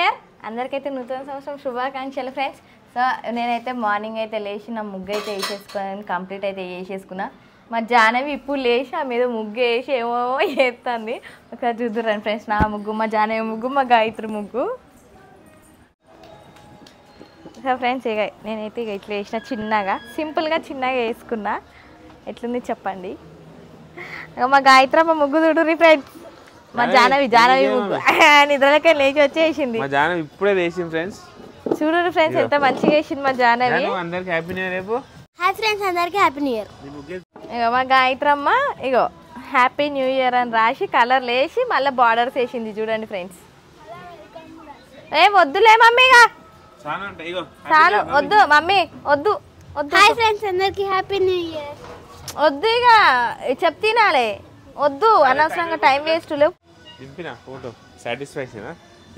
Year అందరికైతే నూతన సంవత్సరం శుభాకాంక్షలు ఫ్రెండ్స్. సో నేనైతే మార్నింగ్ అయితే లేచి నా ముగ్గు అయితే వేసేసుకున్నాను, కంప్లీట్ అయితే వేసేసుకున్నా. మా జానవి ఇప్పుడు లేచి ఆ మీద ముగ్గు వేసి ఏమో వేస్తుంది. ఒకసారి చూద్దురండి ఫ్రెండ్స్, నా ముగ్గు, మా జానవి ముగ్గు, మా గాయత్రి ముగ్గు. సో ఫ్రెండ్స్ ఇక నేనైతే ఇక ఇట్లా వేసిన చిన్నగా, సింపుల్గా చిన్నగా వేసుకున్నా. ఎట్లుంది చెప్పండి. మా గాయత్రమ్మ ముగ్గు చూడుర్రి ఫ్రెండ్స్. మా జానవి ముగ్గు నిద్రలకే లేచి వచ్చేసింది. మా జానవి ఇప్పుడే లేచింది ఫ్రెండ్స్. చూడండి ఫ్రెండ్స్ ఎంత మంచిగా వేసింది మా జానవి. అందరికి హ్యాపీ న్యూ ఇయర్. రేపు హాయ్ ఫ్రెండ్స్, అందరికి హ్యాపీ న్యూ ఇయర్. ఇగో మా గాయత్రమ్మ ఇగో హ్యాపీ న్యూ ఇయర్ అని రాసి కలర్ లేసి మళ్ళీ బార్డర్స్ వేసింది చూడండి ఫ్రెండ్స్. వద్దులే మమ్మీ, చాలు వద్దు మమ్మీ, వద్దు వద్దు. హాయ్ ఫ్రెండ్స్, అందరికి హ్యాపీ న్యూ ఇయర్. వద్దు ఇక చెప్తినాలే, వద్దు అనవసరంగా టైం వేస్ట్ లేవు. దింపినా ఫోటో సాటిస్ఫాక్షన్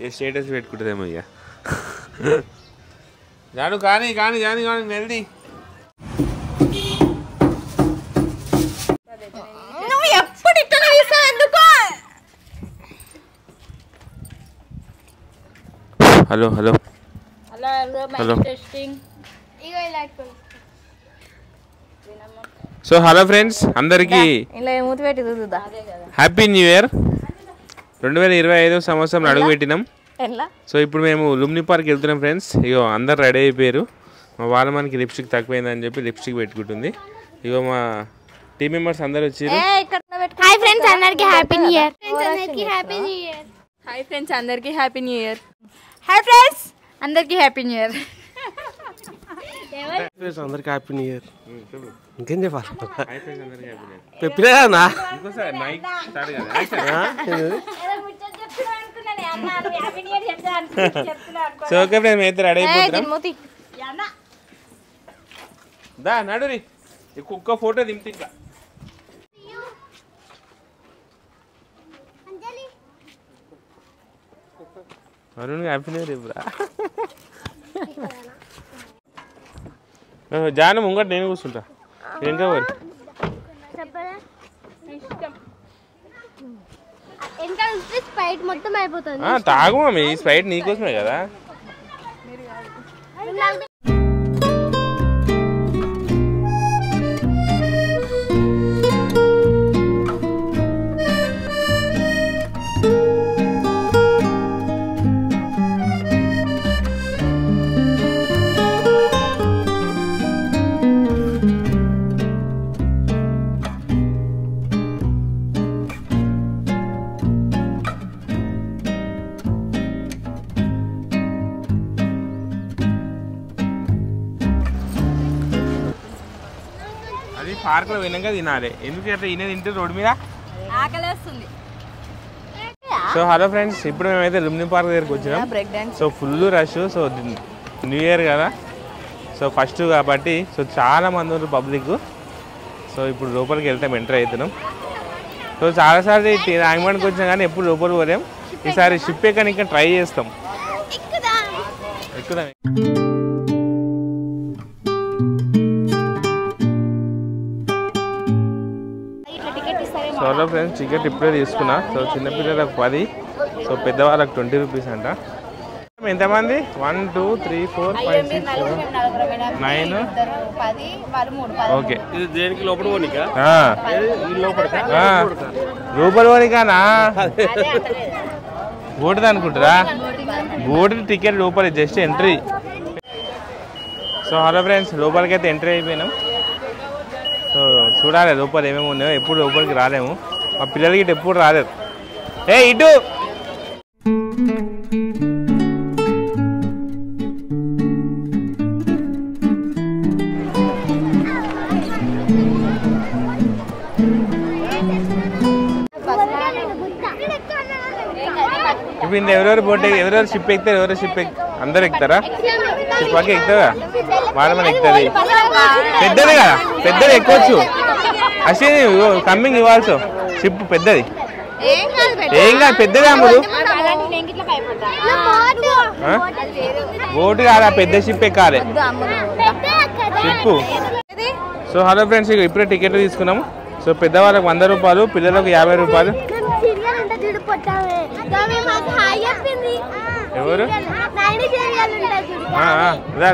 ఏ స్టేటస్ పెట్టుకుంటుందేమో ఇక. జాను కానీ కానీ జాను కానీ వెళ్ది. నువ్వు ఎప్పుడు ఇట్లా తీసావు ఎందుకో. Hello hello hello. So hello friends, అందరికీ ఇలా మూతి పెట్టి చూద్దా హ్యాపీ న్యూ ఇయర్. 2025 సంవత్సరం అడుగు పెట్టినాం. ఎలా సో ఇప్పుడు మేము లుమ్ని పార్క్ వెళ్తున్నాం ఫ్రెండ్స్. ఇగో అందరు రెడీ అయిపోయారు. మా వాళ్ళ మనకి లిప్స్టిక్ తక్కువైందని చెప్పి లిప్స్టిక్ పెట్టుకుంటుంది. ఇగో మా టీం మెంబర్స్ అందరు వచ్చారు. హాయ్ ఫ్రెండ్స్, అందరికి హ్యాపీ న్యూ ఇయర్. అందరికి happy new year. Hi friends, అందరికీ happy new year. Hi friends, అందరికీ హ్యాపీ న్యూ ఇయర్. అందరికి హ్యాపీ న్యూ ఇయర్. ఇంకేం చెప్పాలి? సో ఓకే ఫ్రెండ్స్, మేము అయితే రెడీ అయిపోతున్నాం. దా నడురి ఒక్క ఫోటో దింపి ఇంకా. అరుణ్ హ్యాపీ న్యూ ఇయర్ ఇవ్వరా. జాను ముంగట నేను కూర్చుంటా. ఇంకా మరి స్ప్రైట్ మొత్తం అయిపోతుంది. తాగు మమ్మీ, ఈ స్ప్రైట్ నీకోసమే కదా. పార్క్ లో వినంగా తినాలి, ఎందుకంటే ఈయన తింటే రోడ్డు మీద ఆకలేస్తుంది. సో హలో ఫ్రెండ్స్, ఇప్పుడు మేమైతే లుమ్ని పార్క్ దగ్గరికి వచ్చినాం. So full rush. So new year కదా, సో ఫస్ట్ కాబట్టి సో చాలా మంది ఉన్నారు పబ్లిక్. సో ఇప్పుడు లోపలికి వెళ్తాం, ఎంటర్ అవుతున్నాం. సో చాలాసార్లు రాంగమానికి వచ్చినా కానీ ఎప్పుడు లోపలికి పోలేం. ఈసారి షిప్ ఎక్కడానికి ట్రై చేస్తాం. ఎక్కుదాం. సో హలో ఫ్రెండ్స్, టికెట్ ఇప్పుడే తీసుకున్నా. సో చిన్నపిల్లలకు 10, సో పెద్దవాళ్ళకి 20 రూపీస్ అంట. ఎంతమంది? 1 2 3 4 5 6 7 9. ఓకే, దేనికి లోపల పోనీకా? లోపల పోనీకానా? బోటుది అనుకుంటారా? బోటు టికెట్ లోపల, just entry. So hello friends, లోపలికి అయితే ఎంట్రీ అయిపోయినాం. సో చూడాలి లోపల ఏమేమి ఉన్నాయో. ఎప్పుడు లోపలికి రాలేము, మా పిల్లలకి ఎప్పుడు రాలేదు. ఇటు ఇప్పుడు ఎవరెవరు బోట్ ఎవరెవరు షిప్ ఎక్కుతారు? ఎవరెవరు షిప్ అందరు ఎక్కుతారా? షిప్ పక్క ఎక్కుతారా? వాళ్ళమని ఎక్కుతుంది. పెద్దది కదా, పెద్దది ఎక్కొచ్చు. అశ్విని కమ్మింగ్ ఇవ్వాల్సో షిప్ పెద్దది. ఏం కాదు, పెద్దది అమ్ముడు. బోటు కాదా, పెద్ద షిప్ ఎక్కాలి షిప్. సో హలో ఫ్రెండ్స్, ఇప్పుడే టికెట్ తీసుకున్నాము. సో పెద్దవాళ్ళకి 100 రూపాయలు, పిల్లలకు 50 రూపాయలు. ఎవరు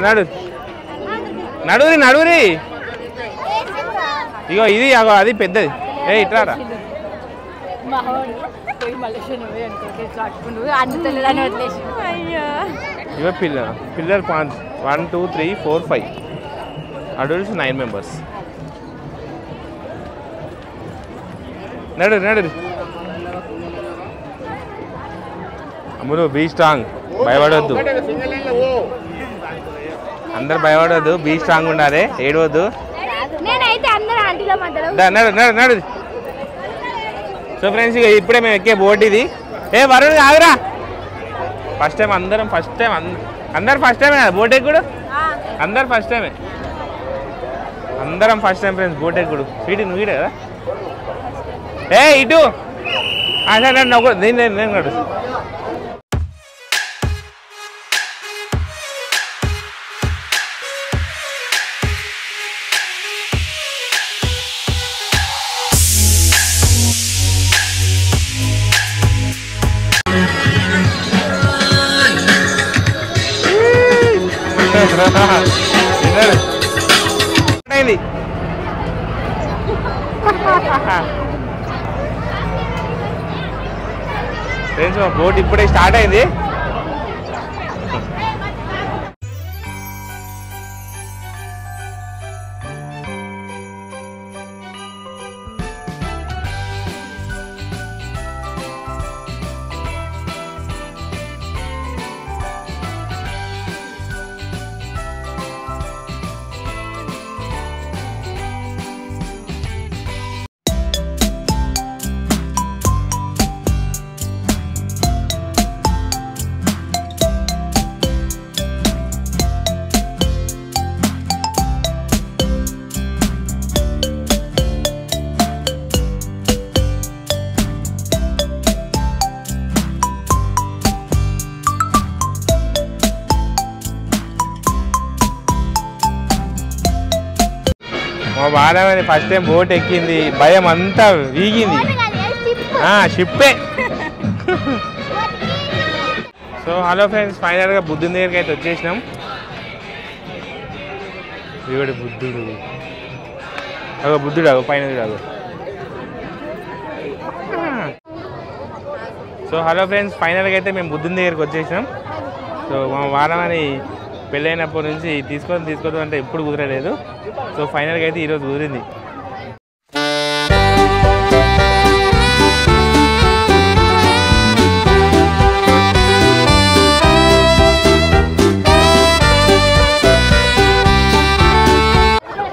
నడు నడురి నడురి ఇగో ఇది అగో అది పెద్దది ఏ ఇట్రారా ఇవో పిల్లర్ 1 2 3 4 5 అడల్ట్స్ 9 members నడు నడు అమ్ములు బీ స్ట్రాంగ్ భయపడవద్దు అందరు భయపడవద్దు బీ స్ట్రాంగ్ ఉండాలి ఏడవద్దు నడు నడు నడు సో ఫ్రెండ్స్ ఇక ఇప్పుడే మేము ఎక్కే బోట్ ఇది ఏ వరుణ్ కాదురా ఫస్ట్ టైం అందరం అందరు ఫస్ట్ టైమే బోట్ ఎక్కుడు అందరు ఫస్ట్ టైమే అందరం ఫస్ట్ టైం ఫ్రెండ్స్ బోట్ ఎక్కుడు సీట్ నువ్వు కదా ఏ ఇటు సరే నవ్వు నేను నడు ఫ్రెండ్స్ మా బోట్ ఇప్పుడే స్టార్ట్ అయింది మా బాలమని ఫస్ట్ టైం బోట్ ఎక్కింది భయం అంతా వీగింది షిప్పే సో హలో ఫ్రెండ్స్ ఫైనల్గా బుద్ధుని దగ్గరికి అయితే వచ్చేసినాం ఇవిడ బుద్ధుడు అగో బుద్ధుడు అగో పైన అగో సో హలో ఫ్రెండ్స్ ఫైనల్గా అయితే మేము బుద్ధుని దగ్గరికి వచ్చేసినాం సో మా బాలమని పెళ్ళైనప్పటి నుంచి తీసుకోవద్దు అంటే ఎప్పుడు కుదరలేదు సో ఫైనల్గా అయితే ఈరోజు కుదిరింది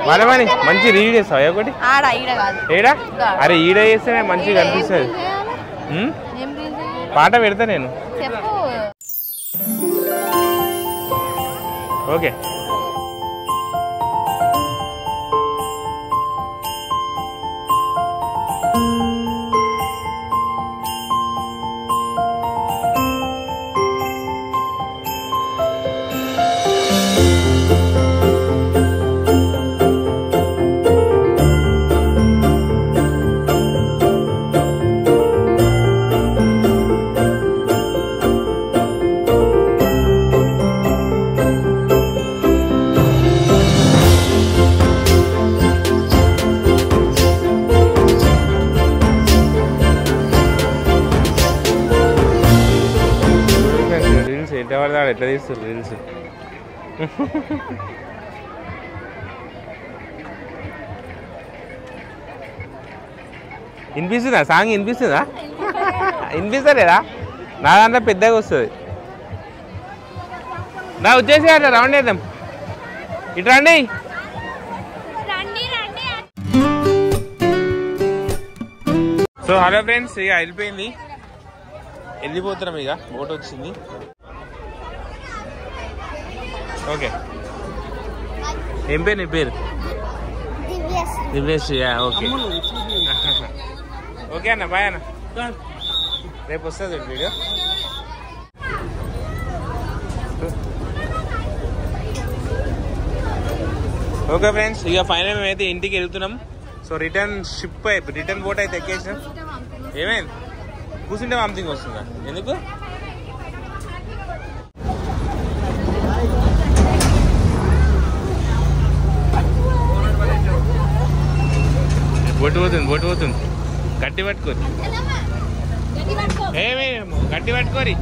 మనమని మంచి రీడ్ చేస్తావా ఒకటి ఏడా అరే ఈడ చేస్తేనే మంచిగా కనిపిస్తుంది పాట పెడతా నేను ఓకే ఎట్లా తీస్తారు రీల్స్ వినిపిస్తుందా సాంగ్ వినిపిస్తుందా వినిపిస్తలేదా నా దాంట్లో పెద్దగా వస్తుంది నా వచ్చేసి అట్లా రౌండ్ వేద్దాం ఇటు రండి సో హలో ఫ్రెండ్స్ ఇక వెళ్ళిపోయింది వెళ్ళిపోతున్నాం ఇక బోట్ వచ్చింది ఓకే ఏం పేరు నీ పేరు దివ్యేష్ ఓకే ఓకే అన్న బాయ్ అన్న రేపు వస్తుంది వీడియో ఓకే ఫ్రెండ్స్ ఇక ఫైనల్ మేమైతే ఇంటికి వెళ్తున్నాం సో రిటర్న్ బోట్ అయితే ఎక్కేసినాం ఏమైంది కూర్చుంటే వామిటింగ్ వస్తుందా ఎందుకు బొట్టు పోతుంది గట్టి పట్టుకోరి ఏమేమో గట్టి పట్టుకోరి